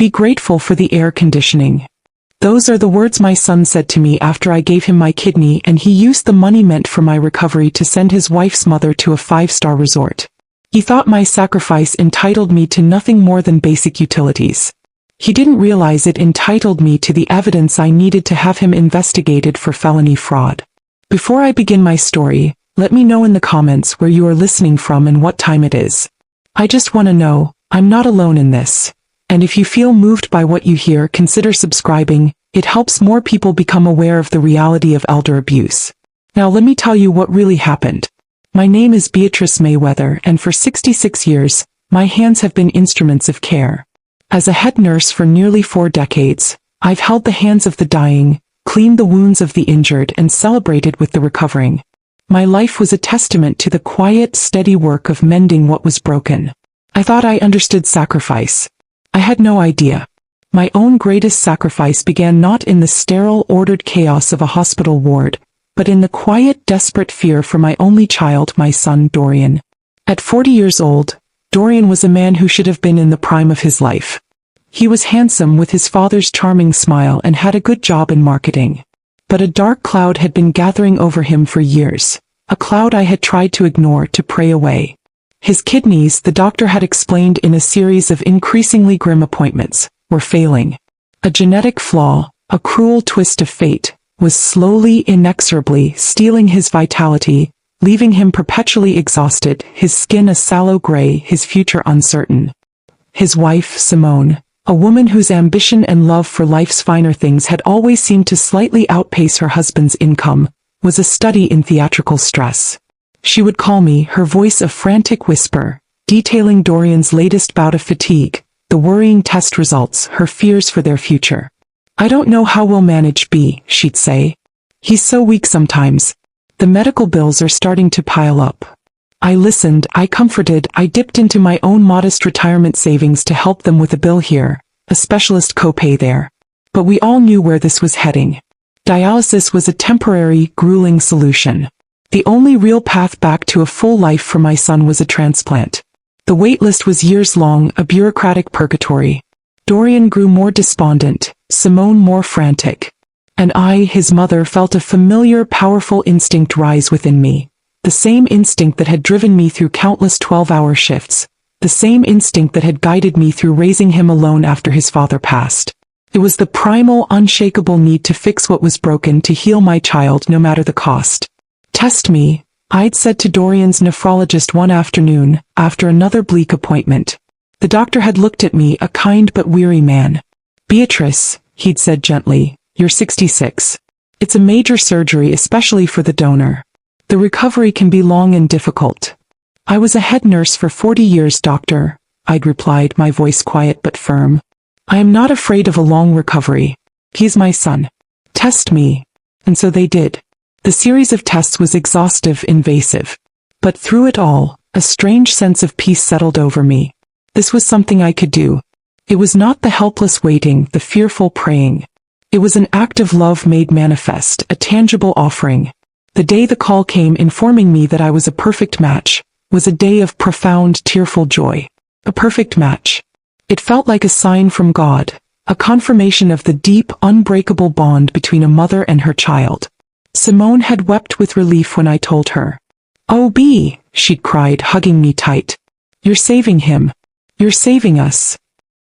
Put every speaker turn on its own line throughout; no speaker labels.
Be grateful for the air conditioning. Those are the words my son said to me after I gave him my kidney and he used the money meant for my recovery to send his wife's mother to a 5-star resort. He thought my sacrifice entitled me to nothing more than basic utilities. He didn't realize it entitled me to the evidence I needed to have him investigated for felony fraud. Before I begin my story, let me know in the comments where you are listening from and what time it is. I just want to know, I'm not alone in this. And if you feel moved by what you hear, consider subscribing. It helps more people become aware of the reality of elder abuse. Now let me tell you what really happened. My name is Beatrice Mayweather, and for 66 years, my hands have been instruments of care. As a head nurse for nearly 4 decades, I've held the hands of the dying, cleaned the wounds of the injured, and celebrated with the recovering. My life was a testament to the quiet, steady work of mending what was broken. I thought I understood sacrifice. I had no idea. My own greatest sacrifice began not in the sterile, ordered chaos of a hospital ward, but in the quiet, desperate fear for my only child, my son Dorian. At 40 years old, Dorian was a man who should have been in the prime of his life. He was handsome with his father's charming smile and had a good job in marketing. But a dark cloud had been gathering over him for years, a cloud I had tried to ignore, to pray away. His kidneys, the doctor had explained in a series of increasingly grim appointments, were failing. A genetic flaw, a cruel twist of fate, was slowly, inexorably stealing his vitality, leaving him perpetually exhausted, his skin a sallow gray, his future uncertain. His wife, Simone, a woman whose ambition and love for life's finer things had always seemed to slightly outpace her husband's income, was a study in theatrical stress. She would call me, her voice a frantic whisper, detailing Dorian's latest bout of fatigue, the worrying test results, her fears for their future. "I don't know how we'll manage, B," she'd say. "He's so weak sometimes. The medical bills are starting to pile up." I listened, I comforted, I dipped into my own modest retirement savings to help them with a bill here, a specialist copay there. But we all knew where this was heading. Dialysis was a temporary, grueling solution. The only real path back to a full life for my son was a transplant. The wait list was years long, a bureaucratic purgatory. Dorian grew more despondent, Simone more frantic. And I, his mother, felt a familiar, powerful instinct rise within me. The same instinct that had driven me through countless 12-hour shifts. The same instinct that had guided me through raising him alone after his father passed. It was the primal, unshakable need to fix what was broken, to heal my child no matter the cost. "Test me," I'd said to Dorian's nephrologist one afternoon, after another bleak appointment. The doctor had looked at me, a kind but weary man. "Beatrice," he'd said gently, "you're 66. It's a major surgery, especially for the donor. The recovery can be long and difficult." "I was a head nurse for 40 years, doctor," I'd replied, my voice quiet but firm. "I am not afraid of a long recovery. He's my son. Test me." And so they did. The series of tests was exhaustive, invasive. But through it all, a strange sense of peace settled over me. This was something I could do. It was not the helpless waiting, the fearful praying. It was an act of love made manifest, a tangible offering. The day the call came informing me that I was a perfect match, was a day of profound, tearful joy. A perfect match. It felt like a sign from God, a confirmation of the deep, unbreakable bond between a mother and her child. Simone had wept with relief when I told her. "Oh, B," she'd cried, hugging me tight. "You're saving him. You're saving us."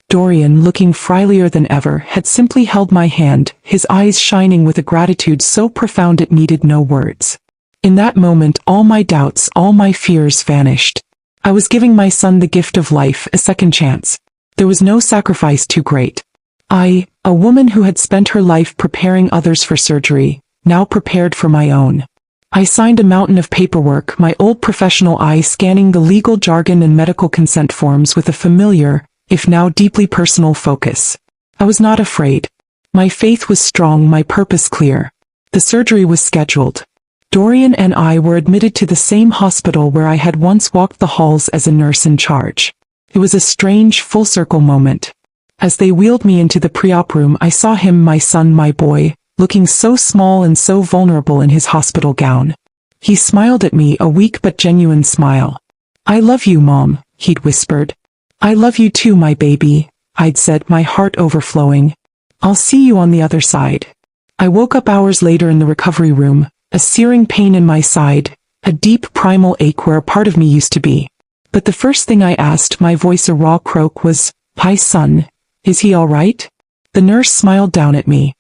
Dorian, looking frilier than ever, had simply held my hand, his eyes shining with a gratitude so profound it needed no words. In that moment, all my doubts, all my fears vanished. I was giving my son the gift of life, a second chance. There was no sacrifice too great. I, a woman who had spent her life preparing others for surgery, now prepared for my own. I signed a mountain of paperwork, my old professional eye scanning the legal jargon and medical consent forms with a familiar, if now deeply personal focus. I was not afraid. My faith was strong, my purpose clear. The surgery was scheduled. Dorian and I were admitted to the same hospital where I had once walked the halls as a nurse in charge. It was a strange, full-circle moment. As they wheeled me into the pre-op room, I saw him, my son, my boy, looking so small and so vulnerable in his hospital gown. He smiled at me, a weak but genuine smile. "I love you, Mom," he'd whispered. "I love you too, my baby," I'd said, my heart overflowing. I'll see you on the other side. I woke up hours later in the recovery room, a searing pain in my side, a deep primal ache where a part of me used to be. But the first thing I asked, my voice a raw croak, was, "Hi son, is he all right?" The nurse smiled down at me.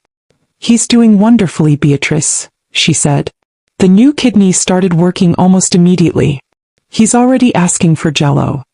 "He's doing wonderfully, Beatrice," she said. "The new kidney started working almost immediately. He's already asking for jello."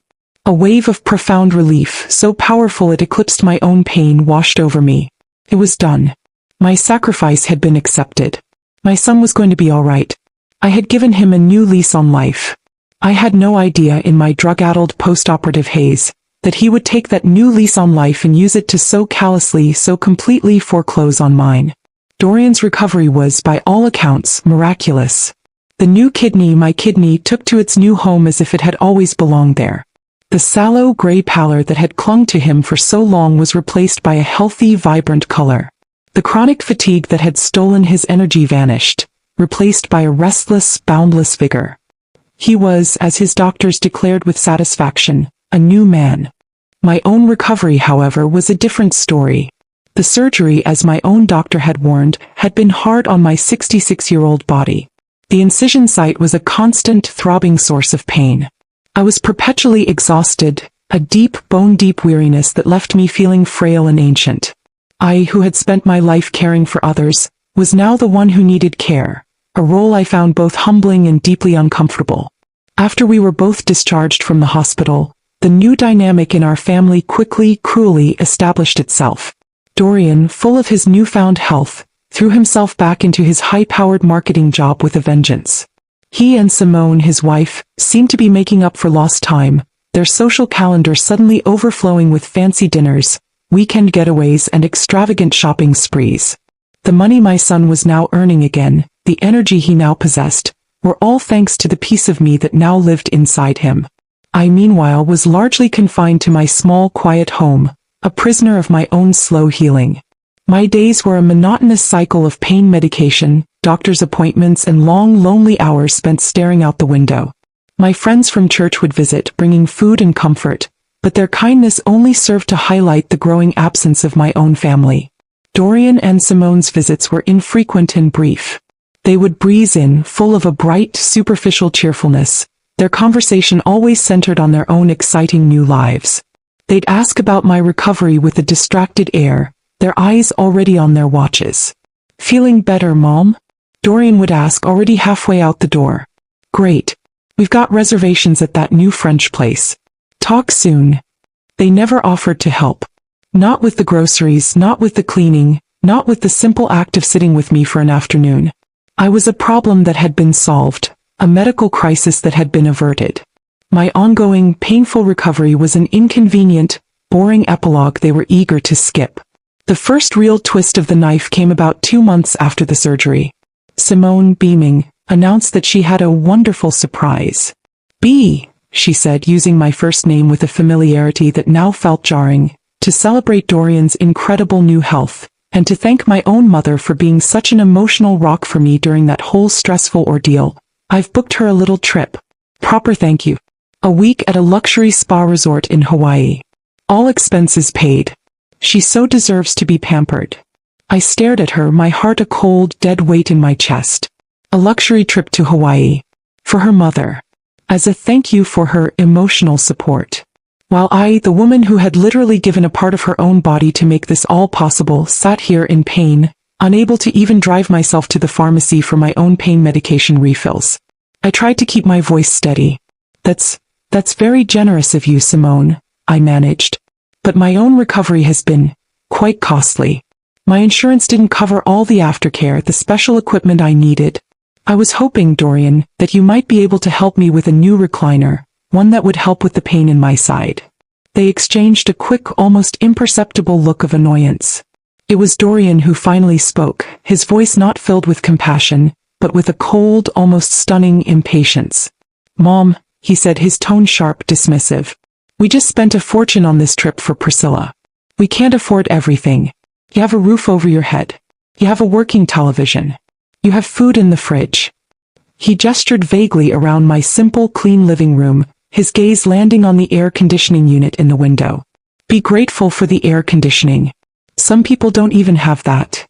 A wave of profound relief, so powerful it eclipsed my own pain, washed over me. It was done. My sacrifice had been accepted. My son was going to be all right. I had given him a new lease on life. I had no idea in my drug-addled post-operative haze that he would take that new lease on life and use it to so callously, so completely foreclose on mine. Dorian's recovery was, by all accounts, miraculous. The new kidney, my kidney, took to its new home as if it had always belonged there. The sallow gray pallor that had clung to him for so long was replaced by a healthy, vibrant color. The chronic fatigue that had stolen his energy vanished, replaced by a restless, boundless vigor. He was, as his doctors declared with satisfaction, a new man. My own recovery, however, was a different story. The surgery, as my own doctor had warned, had been hard on my 66-year-old body. The incision site was a constant, throbbing source of pain. I was perpetually exhausted, a deep, bone-deep weariness that left me feeling frail and ancient. I, who had spent my life caring for others, was now the one who needed care, a role I found both humbling and deeply uncomfortable. After we were both discharged from the hospital, the new dynamic in our family quickly, cruelly established itself. Dorian, full of his newfound health, threw himself back into his high-powered marketing job with a vengeance. He and Simone, his wife, seemed to be making up for lost time, their social calendar suddenly overflowing with fancy dinners, weekend getaways, and extravagant shopping sprees. The money my son was now earning again, the energy he now possessed, were all thanks to the piece of me that now lived inside him. I, meanwhile, was largely confined to my small, quiet home, a prisoner of my own slow healing. My days were a monotonous cycle of pain medication, doctor's appointments, and long, lonely hours spent staring out the window. My friends from church would visit, bringing food and comfort, but their kindness only served to highlight the growing absence of my own family. Dorian and Simone's visits were infrequent and brief. They would breeze in, full of a bright, superficial cheerfulness, their conversation always centered on their own exciting new lives. They'd ask about my recovery with a distracted air, their eyes already on their watches. "Feeling better, Mom?" Dorian would ask, already halfway out the door. "Great. We've got reservations at that new French place. Talk soon." They never offered to help. Not with the groceries, not with the cleaning, not with the simple act of sitting with me for an afternoon. I was a problem that had been solved, a medical crisis that had been averted. My ongoing, painful recovery was an inconvenient, boring epilogue they were eager to skip. The first real twist of the knife came about 2 months after the surgery. Simone, beaming, announced that she had a wonderful surprise. "B," she said, using my first name with a familiarity that now felt jarring, "to celebrate Dorian's incredible new health, and to thank my own mother for being such an emotional rock for me during that whole stressful ordeal, I've booked her a little trip. Proper thank you. A week at a luxury spa resort in Hawaii. All expenses paid. She so deserves to be pampered." I stared at her, my heart a cold, dead weight in my chest. A luxury trip to Hawaii. For her mother. As a thank you for her emotional support. While I, the woman who had literally given a part of her own body to make this all possible, sat here in pain, unable to even drive myself to the pharmacy for my own pain medication refills. I tried to keep my voice steady. That's very generous of you, Simone," I managed. "But my own recovery has been quite costly. My insurance didn't cover all the aftercare, the special equipment I needed. I was hoping, Dorian, that you might be able to help me with a new recliner, one that would help with the pain in my side." They exchanged a quick, almost imperceptible look of annoyance. It was Dorian who finally spoke, his voice not filled with compassion, but with a cold, almost stunning impatience. "Mom," he said, his tone sharp, dismissive. "We just spent a fortune on this trip for Priscilla. We can't afford everything. You have a roof over your head. You have a working television. You have food in the fridge." He gestured vaguely around my simple, clean living room, his gaze landing on the air conditioning unit in the window. Be grateful for the air conditioning. Some people don't even have that.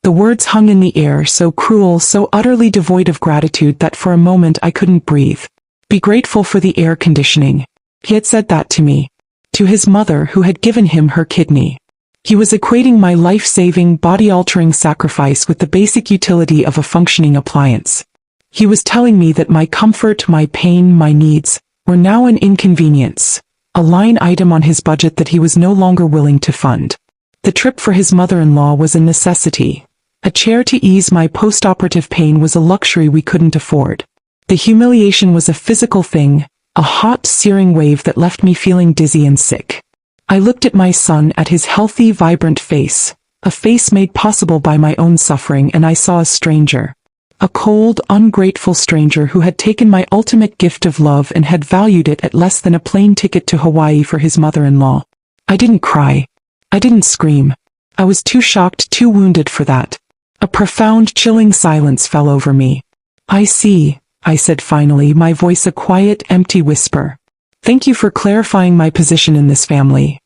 The words hung in the air, so cruel, so utterly devoid of gratitude that for a moment I couldn't breathe. Be grateful for the air conditioning. He had said that to me. To his mother who had given him her kidney. He was equating my life-saving, body-altering sacrifice with the basic utility of a functioning appliance. He was telling me that my comfort, my pain, my needs, were now an inconvenience, a line item on his budget that he was no longer willing to fund. The trip for his mother-in-law was a necessity. A chair to ease my post-operative pain was a luxury we couldn't afford. The humiliation was a physical thing, a hot, searing wave that left me feeling dizzy and sick. I looked at my son, at his healthy, vibrant face, a face made possible by my own suffering, and I saw a stranger. A cold, ungrateful stranger who had taken my ultimate gift of love and had valued it at less than a plane ticket to Hawaii for his mother-in-law. I didn't cry. I didn't scream. I was too shocked, too wounded for that. A profound, chilling silence fell over me. I see, I said finally, my voice a quiet, empty whisper. Thank you for clarifying my position in this family.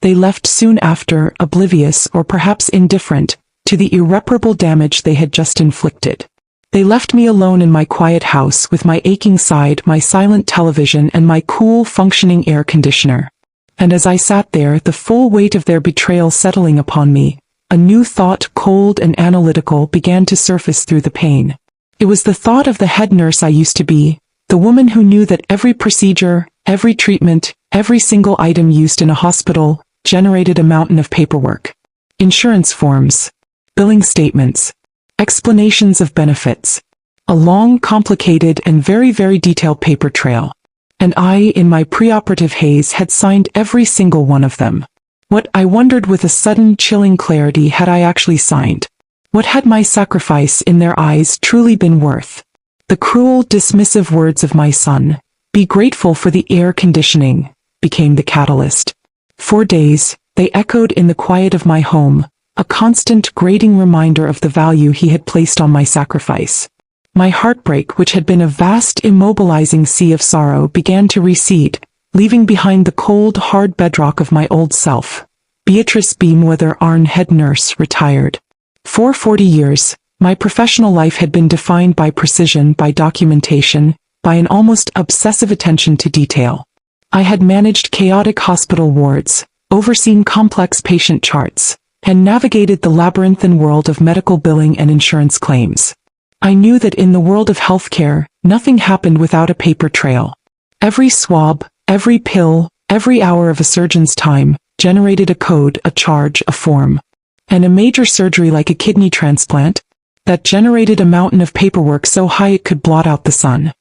They left soon after, oblivious, or perhaps indifferent, to the irreparable damage they had just inflicted. They left me alone in my quiet house with my aching side, my silent television, and my cool, functioning air conditioner. And as I sat there, the full weight of their betrayal settling upon me, a new thought, cold and analytical, began to surface through the pain. It was the thought of the head nurse I used to be, the woman who knew that every procedure, every treatment, every single item used in a hospital, generated a mountain of paperwork. Insurance forms, billing statements, explanations of benefits. A long, complicated, and very, very detailed paper trail. And I, in my preoperative haze, had signed every single one of them. What, I wondered with a sudden, chilling clarity, had I actually signed? What had my sacrifice, in their eyes, truly been worth? The cruel, dismissive words of my son, "Be grateful for the air conditioning," became the catalyst. For days, they echoed in the quiet of my home, a constant, grating reminder of the value he had placed on my sacrifice. My heartbreak, which had been a vast, immobilizing sea of sorrow, began to recede, leaving behind the cold, hard bedrock of my old self. Beatrice B. Mweather-Arn, head nurse, retired. For 40 years, my professional life had been defined by precision, by documentation, by an almost obsessive attention to detail. I had managed chaotic hospital wards, overseen complex patient charts, and navigated the labyrinthine world of medical billing and insurance claims. I knew that in the world of healthcare, nothing happened without a paper trail. Every swab, every pill, every hour of a surgeon's time, generated a code, a charge, a form. And a major surgery like a kidney transplant, that generated a mountain of paperwork so high it could blot out the sun.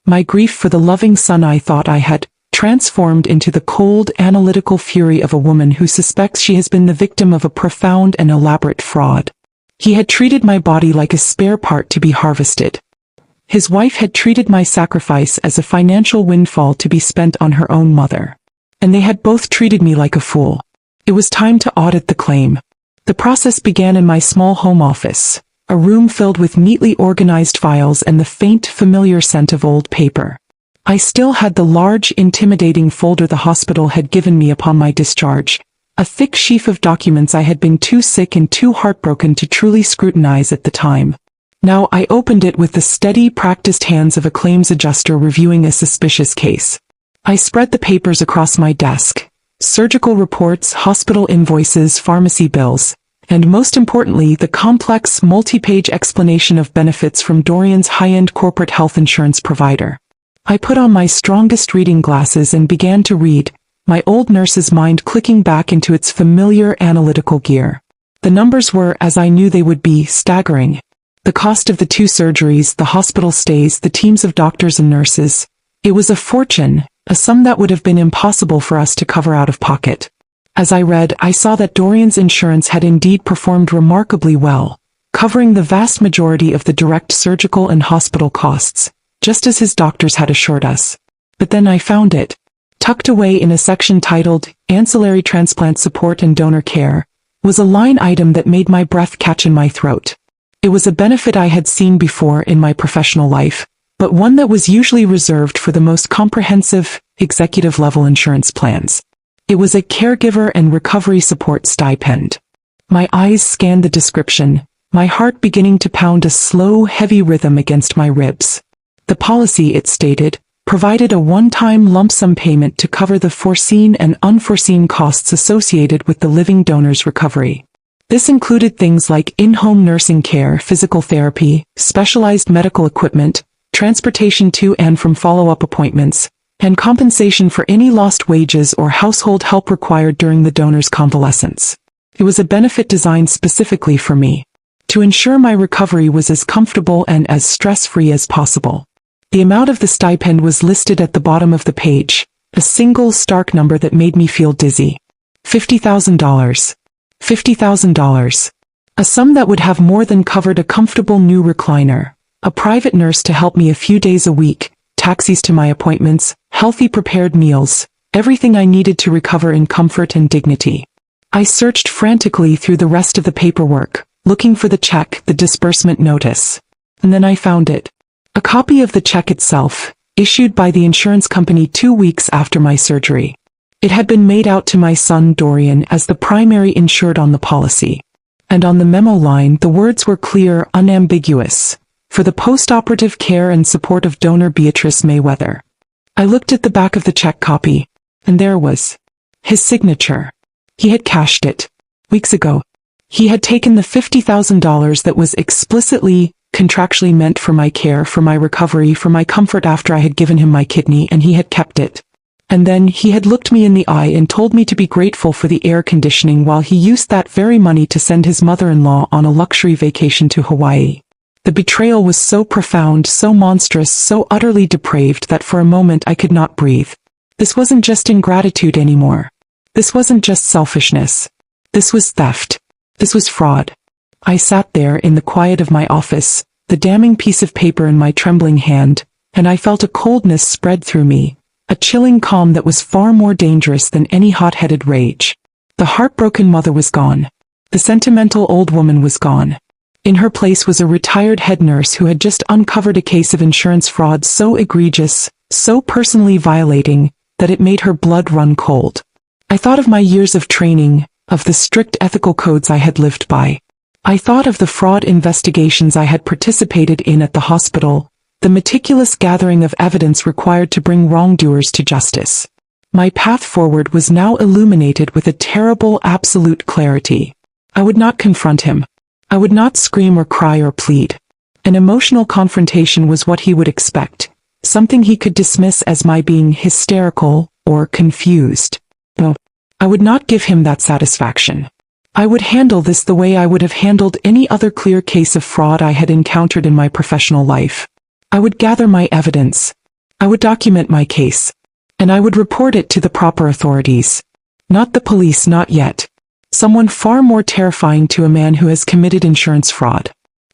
My grief for the loving son I thought I had transformed into the cold, analytical fury of a woman who suspects she has been the victim of a profound and elaborate fraud. He had treated my body like a spare part to be harvested. His wife had treated my sacrifice as a financial windfall to be spent on her own mother. And they had both treated me like a fool. It was time to audit the claim. The process began in my small home office, a room filled with neatly organized files and the faint, familiar scent of old paper. I still had the large, intimidating folder the hospital had given me upon my discharge, a thick sheaf of documents I had been too sick and too heartbroken to truly scrutinize at the time. Now I opened it with the steady, practiced hands of a claims adjuster reviewing a suspicious case. I spread the papers across my desk. Surgical reports, hospital invoices, pharmacy bills, and most importantly, the complex, multi-page explanation of benefits from Dorian's high-end corporate health insurance provider. I put on my strongest reading glasses and began to read, my old nurse's mind clicking back into its familiar analytical gear. The numbers were, as I knew they would be, staggering. The cost of the 2 surgeries, the hospital stays, the teams of doctors and nurses. It was a fortune, a sum that would have been impossible for us to cover out of pocket. As I read, I saw that Dorian's insurance had indeed performed remarkably well, covering the vast majority of the direct surgical and hospital costs, just as his doctors had assured us. But then I found it. Tucked away in a section titled, Ancillary Transplant Support and Donor Care, was a line item that made my breath catch in my throat. It was a benefit I had seen before in my professional life, but one that was usually reserved for the most comprehensive, executive-level insurance plans. It was a caregiver and recovery support stipend. My eyes scanned the description, my heart beginning to pound a slow, heavy rhythm against my ribs. The policy, it stated, provided a one-time lump sum payment to cover the foreseen and unforeseen costs associated with the living donor's recovery. This included things like in-home nursing care, physical therapy, specialized medical equipment, transportation to and from follow-up appointments, and compensation for any lost wages or household help required during the donor's convalescence. It was a benefit designed specifically for me, to ensure my recovery was as comfortable and as stress-free as possible. The amount of the stipend was listed at the bottom of the page, a single stark number that made me feel dizzy. $50,000. $50,000. A sum that would have more than covered a comfortable new recliner, a private nurse to help me a few days a week, taxis to my appointments, healthy prepared meals, everything I needed to recover in comfort and dignity. I searched frantically through the rest of the paperwork, looking for the check, the disbursement notice. And then I found it. A copy of the check itself, issued by the insurance company 2 weeks after my surgery. It had been made out to my son Dorian as the primary insured on the policy. And on the memo line the words were clear, unambiguous. For the post-operative care and support of donor Beatrice Mayweather. I looked at the back of the check copy, and there was his signature. He had cashed it. Weeks ago. He had taken the $50,000 that was explicitly, contractually meant for my care, for my recovery, for my comfort after I had given him my kidney, and he had kept it. And then he had looked me in the eye and told me to be grateful for the air conditioning while he used that very money to send his mother-in-law on a luxury vacation to Hawaii. The betrayal was so profound, so monstrous, so utterly depraved that for a moment I could not breathe. This wasn't just ingratitude anymore. This wasn't just selfishness. This was theft. This was fraud. I sat there in the quiet of my office, the damning piece of paper in my trembling hand, and I felt a coldness spread through me, a chilling calm that was far more dangerous than any hot-headed rage. The heartbroken mother was gone. The sentimental old woman was gone. In her place was a retired head nurse who had just uncovered a case of insurance fraud so egregious, so personally violating, that it made her blood run cold. I thought of my years of training, of the strict ethical codes I had lived by. I thought of the fraud investigations I had participated in at the hospital, the meticulous gathering of evidence required to bring wrongdoers to justice. My path forward was now illuminated with a terrible absolute clarity. I would not confront him. I would not scream or cry or plead. An emotional confrontation was what he would expect, something he could dismiss as my being hysterical or confused. No, I would not give him that satisfaction. I would handle this the way I would have handled any other clear case of fraud I had encountered in my professional life. I would gather my evidence. I would document my case. And I would report it to the proper authorities. Not the police, not yet. Someone far more terrifying to a man who has committed insurance fraud.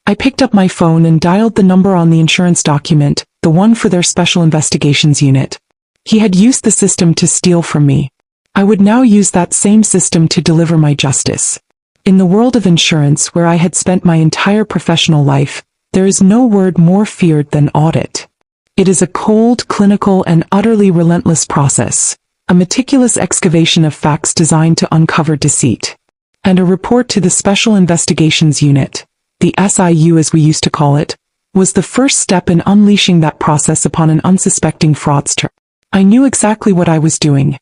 I picked up my phone and dialed the number on the insurance document, the one for their special investigations unit. He had used the system to steal from me. I would now use that same system to deliver my justice. In the world of insurance where I had spent my entire professional life, there is no word more feared than audit. It is a cold, clinical, and utterly relentless process. A meticulous excavation of facts designed to uncover deceit. And a report to the Special Investigations Unit, the SIU as we used to call it, was the first step in unleashing that process upon an unsuspecting fraudster. I knew exactly what I was doing.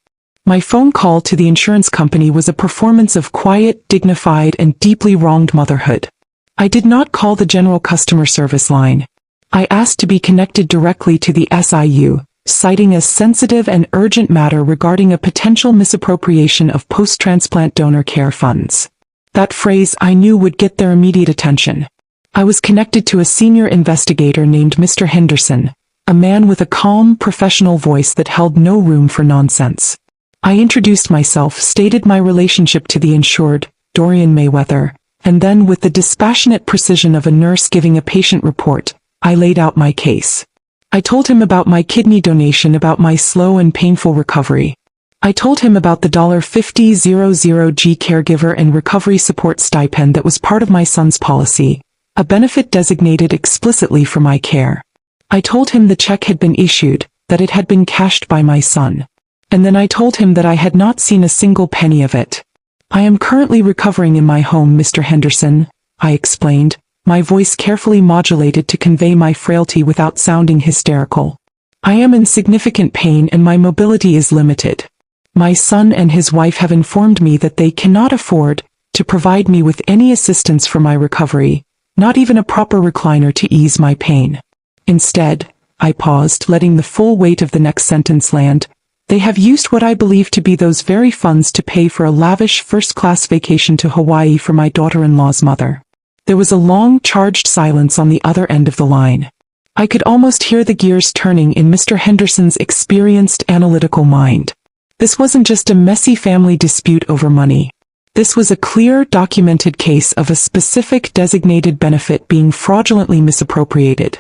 My phone call to the insurance company was a performance of quiet, dignified, and deeply wronged motherhood. I did not call the general customer service line. I asked to be connected directly to the SIU, citing a sensitive and urgent matter regarding a potential misappropriation of post-transplant donor care funds. That phrase I knew would get their immediate attention. I was connected to a senior investigator named Mr. Henderson, a man with a calm, professional voice that held no room for nonsense. I introduced myself, stated my relationship to the insured, Dorian Mayweather, and then with the dispassionate precision of a nurse giving a patient report, I laid out my case. I told him about my kidney donation, about my slow and painful recovery. I told him about the $50,000 caregiver and recovery support stipend that was part of my son's policy, a benefit designated explicitly for my care. I told him the check had been issued, that it had been cashed by my son. And then I told him that I had not seen a single penny of it. I am currently recovering in my home, Mr. Henderson, I explained, my voice carefully modulated to convey my frailty without sounding hysterical. I am in significant pain and my mobility is limited. My son and his wife have informed me that they cannot afford to provide me with any assistance for my recovery, not even a proper recliner to ease my pain. Instead, I paused, letting the full weight of the next sentence land. They have used what I believe to be those very funds to pay for a lavish first-class vacation to Hawaii for my daughter-in-law's mother. There was a long, charged silence on the other end of the line. I could almost hear the gears turning in Mr. Henderson's experienced analytical mind. This wasn't just a messy family dispute over money. This was a clear, documented case of a specific designated benefit being fraudulently misappropriated.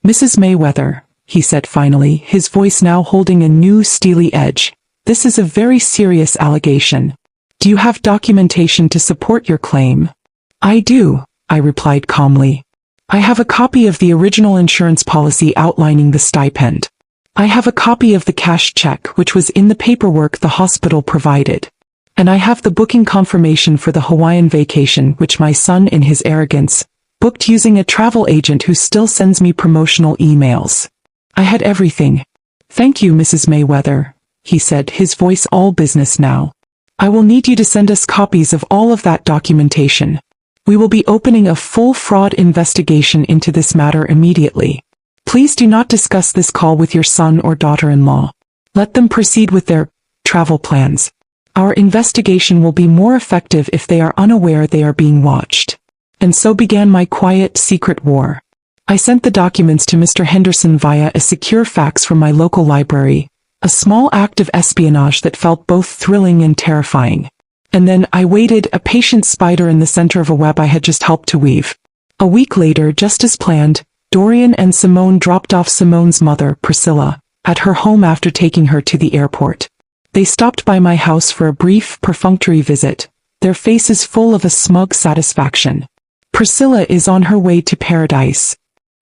Mrs. Mayweather, he said finally, his voice now holding a new steely edge, this is a very serious allegation. Do you have documentation to support your claim? I do, I replied calmly. I have a copy of the original insurance policy outlining the stipend. I have a copy of the cash check which was in the paperwork the hospital provided. And I have the booking confirmation for the Hawaiian vacation which my son in his arrogance booked using a travel agent who still sends me promotional emails. I had everything. Thank you, Mrs. Mayweather, he said, his voice all business now. I will need you to send us copies of all of that documentation. We will be opening a full fraud investigation into this matter immediately. Please do not discuss this call with your son or daughter-in-law. Let them proceed with their travel plans. Our investigation will be more effective if they are unaware they are being watched. And so began my quiet, secret war. I sent the documents to Mr. Henderson via a secure fax from my local library, a small act of espionage that felt both thrilling and terrifying. And then I waited, a patient spider in the center of a web I had just helped to weave. A week later, just as planned, Dorian and Simone dropped off Simone's mother, Priscilla, at her home after taking her to the airport. They stopped by my house for a brief, perfunctory visit, their faces full of a smug satisfaction. Priscilla is on her way to paradise.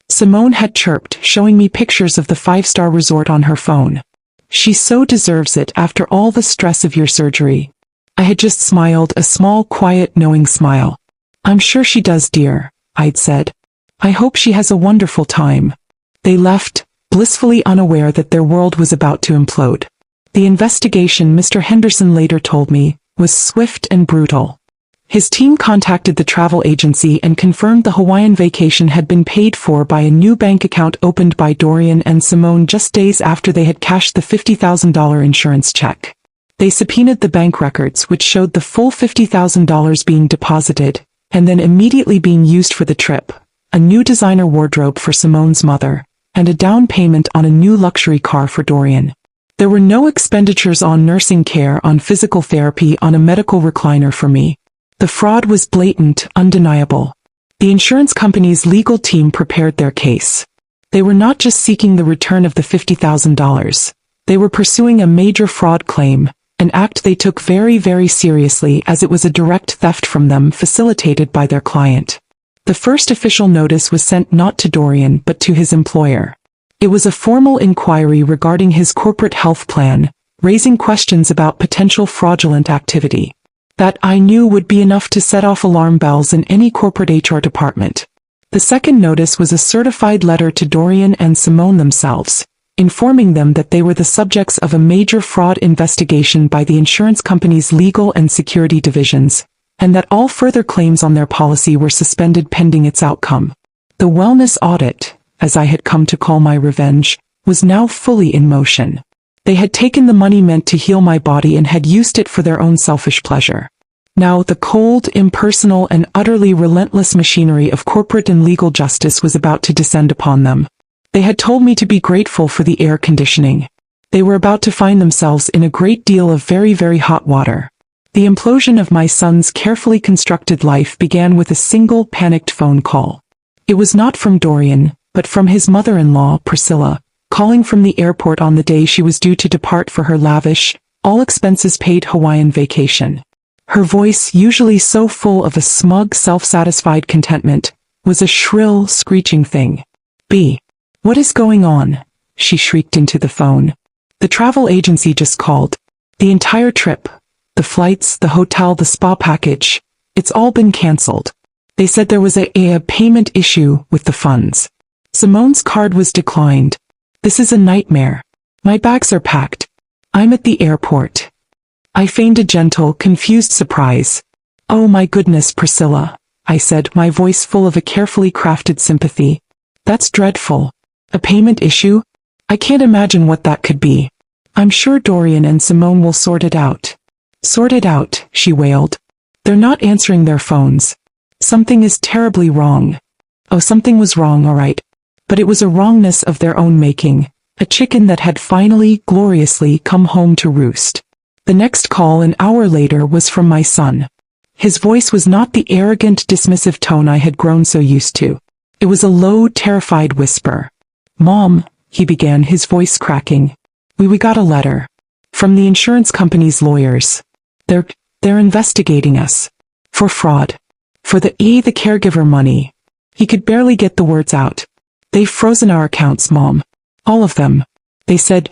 Simone had chirped, showing me pictures of the five-star resort on her phone. She so deserves it after all the stress of your surgery. I had just smiled, a small, quiet, knowing smile. I'm sure she does, dear, I'd said. I hope she has a wonderful time. They left, blissfully unaware that their world was about to implode. The investigation, Mr. Henderson later told me, was swift and brutal. His team contacted the travel agency and confirmed the Hawaiian vacation had been paid for by a new bank account opened by Dorian and Simone just days after they had cashed the $50,000 insurance check. They subpoenaed the bank records which showed the full $50,000 being deposited, and then immediately being used for the trip, a new designer wardrobe for Simone's mother, and a down payment on a new luxury car for Dorian. There were no expenditures on nursing care, on physical therapy, on a medical recliner for me. The fraud was blatant, undeniable. The insurance company's legal team prepared their case. They were not just seeking the return of the $50,000. They were pursuing a major fraud claim, an act they took very, very seriously as it was a direct theft from them facilitated by their client. The first official notice was sent not to Dorian but to his employer. It was a formal inquiry regarding his corporate health plan, raising questions about potential fraudulent activity. That I knew would be enough to set off alarm bells in any corporate HR department. The second notice was a certified letter to Dorian and Simone themselves, informing them that they were the subjects of a major fraud investigation by the insurance company's legal and security divisions, and that all further claims on their policy were suspended pending its outcome. The wellness audit, as I had come to call my revenge, was now fully in motion. They had taken the money meant to heal my body and had used it for their own selfish pleasure. Now the cold, impersonal and utterly relentless machinery of corporate and legal justice was about to descend upon them. They had told me to be grateful for the air conditioning. They were about to find themselves in a great deal of very, very hot water. The implosion of my son's carefully constructed life began with a single panicked phone call. It was not from Dorian, but from his mother-in-law, Priscilla, calling from the airport on the day she was due to depart for her lavish, all-expenses-paid Hawaiian vacation. Her voice, usually so full of a smug, self-satisfied contentment, was a shrill, screeching thing. "B. What is going on?" she shrieked into the phone. The travel agency just called. The entire trip, the flights, the hotel, the spa package, it's all been cancelled. They said there was a payment issue with the funds. Simone's card was declined. This is a nightmare. My bags are packed. I'm at the airport. I feigned a gentle, confused surprise. Oh my goodness, Priscilla, I said, my voice full of a carefully crafted sympathy. That's dreadful. A payment issue? I can't imagine what that could be. I'm sure Dorian and Simone will sort it out. Sort it out, she wailed. They're not answering their phones. Something is terribly wrong. Oh, something was wrong, all right. But it was a wrongness of their own making. A chicken that had finally, gloriously come home to roost. The next call an hour later was from my son. His voice was not the arrogant, dismissive tone I had grown so used to. It was a low, terrified whisper. Mom, he began, his voice cracking. We got a letter. From the insurance company's lawyers. They're investigating us. For fraud. For the caregiver money. He could barely get the words out. They've frozen our accounts, Mom. All of them. They said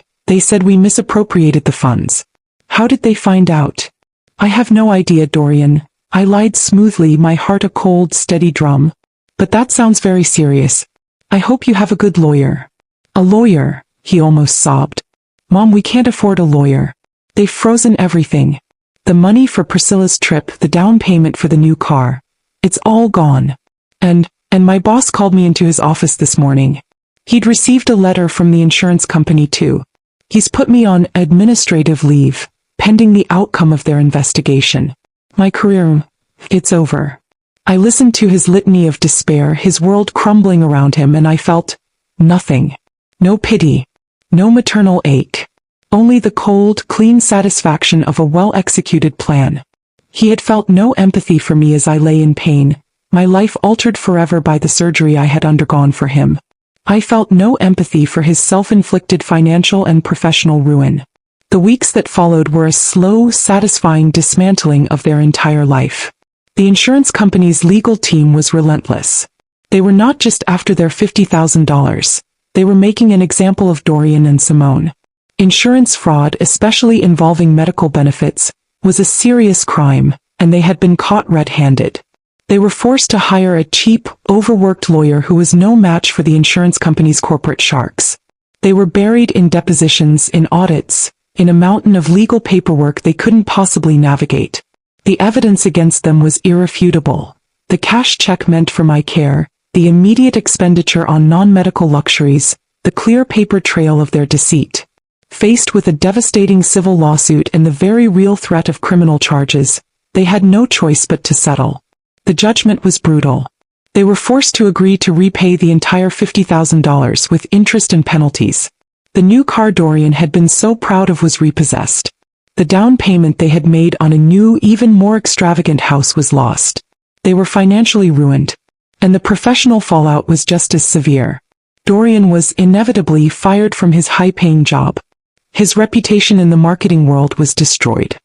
we misappropriated the funds. How did they find out? I have no idea, Dorian. I lied smoothly, my heart a cold, steady drum. But that sounds very serious. I hope you have a good lawyer. A lawyer, he almost sobbed. Mom, we can't afford a lawyer. They've frozen everything. The money for Priscilla's trip, the down payment for the new car. It's all gone. And my boss called me into his office this morning. He'd received a letter from the insurance company too. He's put me on administrative leave, pending the outcome of their investigation. My career, it's over. I listened to his litany of despair, his world crumbling around him, and I felt nothing. No pity. No maternal ache. Only the cold, clean satisfaction of a well-executed plan. He had felt no empathy for me as I lay in pain, my life altered forever by the surgery I had undergone for him. I felt no empathy for his self-inflicted financial and professional ruin. The weeks that followed were a slow, satisfying dismantling of their entire life. The insurance company's legal team was relentless. They were not just after their $50,000. They were making an example of Dorian and Simone. Insurance fraud, especially involving medical benefits, was a serious crime, and they had been caught red-handed. They were forced to hire a cheap, overworked lawyer who was no match for the insurance company's corporate sharks. They were buried in depositions, in audits, in a mountain of legal paperwork they couldn't possibly navigate. The evidence against them was irrefutable. The cash check meant for my care, the immediate expenditure on non-medical luxuries, the clear paper trail of their deceit. Faced with a devastating civil lawsuit and the very real threat of criminal charges, they had no choice but to settle. The judgment was brutal. They were forced to agree to repay the entire $50,000 with interest and penalties. The new car Dorian had been so proud of was repossessed. The down payment they had made on a new, even more extravagant house was lost. They were financially ruined. And the professional fallout was just as severe. Dorian was inevitably fired from his high-paying job. His reputation in the marketing world was destroyed.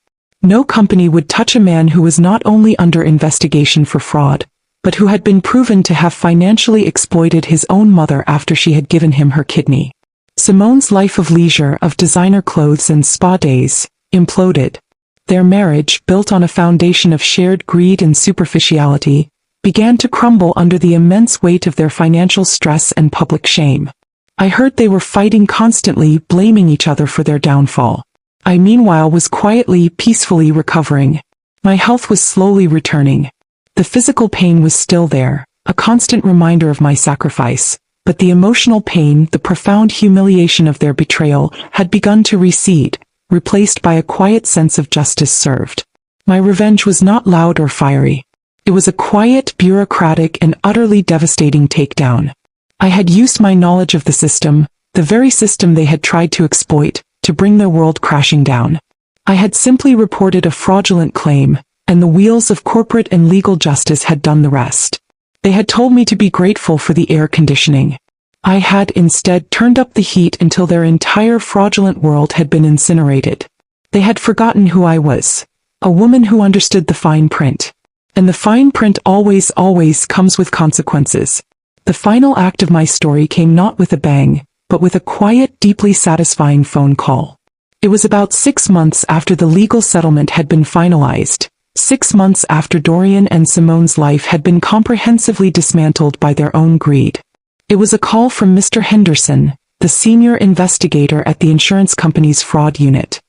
No company would touch a man who was not only under investigation for fraud, but who had been proven to have financially exploited his own mother after she had given him her kidney. Simone's life of leisure, of designer clothes and spa days, imploded. Their marriage, built on a foundation of shared greed and superficiality, began to crumble under the immense weight of their financial stress and public shame. I heard they were fighting constantly, blaming each other for their downfall. I meanwhile was quietly, peacefully recovering. My health was slowly returning. The physical pain was still there, a constant reminder of my sacrifice, but the emotional pain, the profound humiliation of their betrayal, had begun to recede, replaced by a quiet sense of justice served. My revenge was not loud or fiery. It was a quiet, bureaucratic, and utterly devastating takedown. I had used my knowledge of the system, the very system they had tried to exploit, to bring their world crashing down. I had simply reported a fraudulent claim, and the wheels of corporate and legal justice had done the rest. They had told me to be grateful for the air conditioning. I had instead turned up the heat until their entire fraudulent world had been incinerated. They had forgotten who I was, a woman who understood the fine print. And the fine print always comes with consequences. The final act of my story came not with a bang, but with a quiet, deeply satisfying phone call. It was about 6 months after the legal settlement had been finalized, 6 months after Dorian and Simone's life had been comprehensively dismantled by their own greed. It was a call from Mr. Henderson, the senior investigator at the insurance company's fraud unit.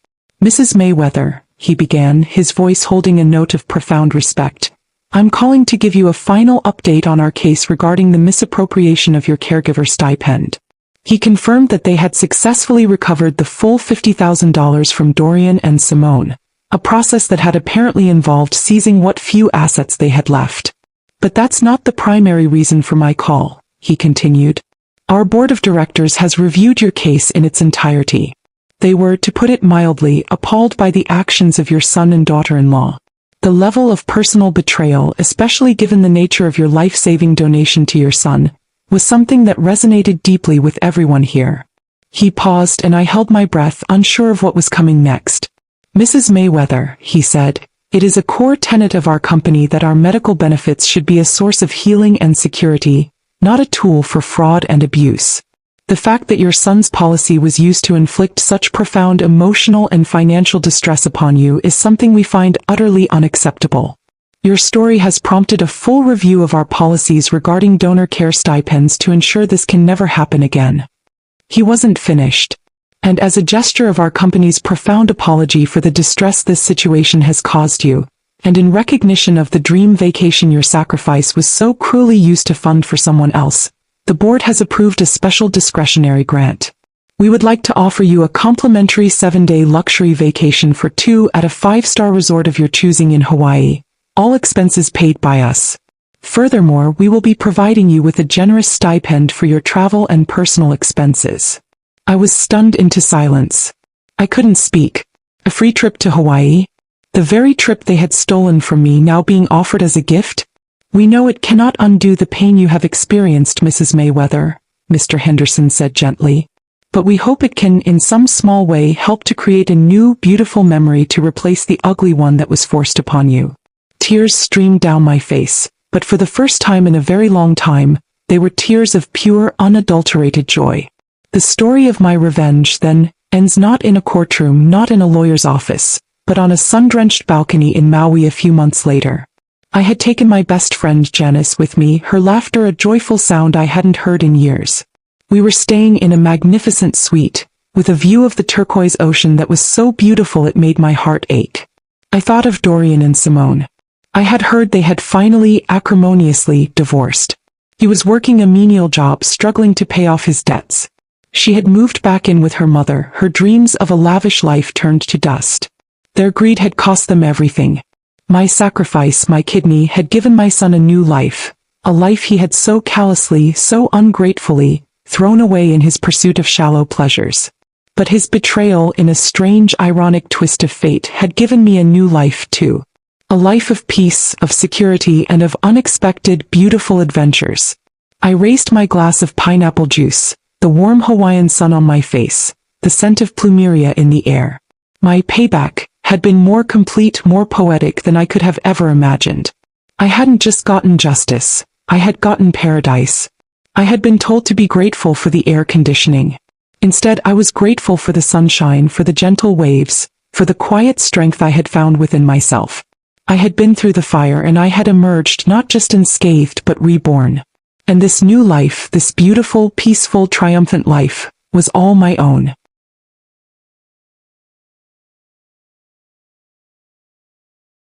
"Mrs. Mayweather," he began, his voice holding a note of profound respect, "I'm calling to give you a final update on our case regarding the misappropriation of your caregiver stipend." He confirmed that they had successfully recovered the full $50,000 from Dorian and Simone, a process that had apparently involved seizing what few assets they had left. "But that's not the primary reason for my call," he continued. "Our board of directors has reviewed your case in its entirety. They were, to put it mildly, appalled by the actions of your son and daughter-in-law. The level of personal betrayal, especially given the nature of your life-saving donation to your son, was something that resonated deeply with everyone here." He paused and I held my breath, unsure of what was coming next. "Mrs. Mayweather," he said, "it is a core tenet of our company that our medical benefits should be a source of healing and security, not a tool for fraud and abuse. The fact that your son's policy was used to inflict such profound emotional and financial distress upon you is something we find utterly unacceptable. Your story has prompted a full review of our policies regarding donor care stipends to ensure this can never happen again." He wasn't finished. "And as a gesture of our company's profound apology for the distress this situation has caused you, and in recognition of the dream vacation your sacrifice was so cruelly used to fund for someone else, the board has approved a special discretionary grant. We would like to offer you a complimentary 7-day luxury vacation for 2 at a 5-star resort of your choosing in Hawaii, all expenses paid by us. Furthermore, we will be providing you with a generous stipend for your travel and personal expenses." I was stunned into silence. I couldn't speak. A free trip to Hawaii? The very trip they had stolen from me now being offered as a gift? "We know it cannot undo the pain you have experienced, Mrs. Mayweather," Mr. Henderson said gently. "But we hope it can, in some small way, help to create a new, beautiful memory to replace the ugly one that was forced upon you." Tears streamed down my face, but for the first time in a very long time, they were tears of pure, unadulterated joy. The story of my revenge, then, ends not in a courtroom, not in a lawyer's office, but on a sun-drenched balcony in Maui a few months later. I had taken my best friend Janice with me, her laughter a joyful sound I hadn't heard in years. We were staying in a magnificent suite, with a view of the turquoise ocean that was so beautiful it made my heart ache. I thought of Dorian and Simone. I had heard they had finally, acrimoniously, divorced. He was working a menial job, struggling to pay off his debts. She had moved back in with her mother, her dreams of a lavish life turned to dust. Their greed had cost them everything. My sacrifice, my kidney, had given my son a new life, a life he had so callously, so ungratefully, thrown away in his pursuit of shallow pleasures. But his betrayal, in a strange, ironic twist of fate, had given me a new life too. A life of peace, of security, and of unexpected, beautiful adventures. I raised my glass of pineapple juice, the warm Hawaiian sun on my face, the scent of plumeria in the air. My payback had been more complete, more poetic than I could have ever imagined. I hadn't just gotten justice, I had gotten paradise. I had been told to be grateful for the air conditioning. Instead, I was grateful for the sunshine, for the gentle waves, for the quiet strength I had found within myself. I had been through the fire and I had emerged not just unscathed but reborn. And this new life, this beautiful, peaceful, triumphant life, was all my own.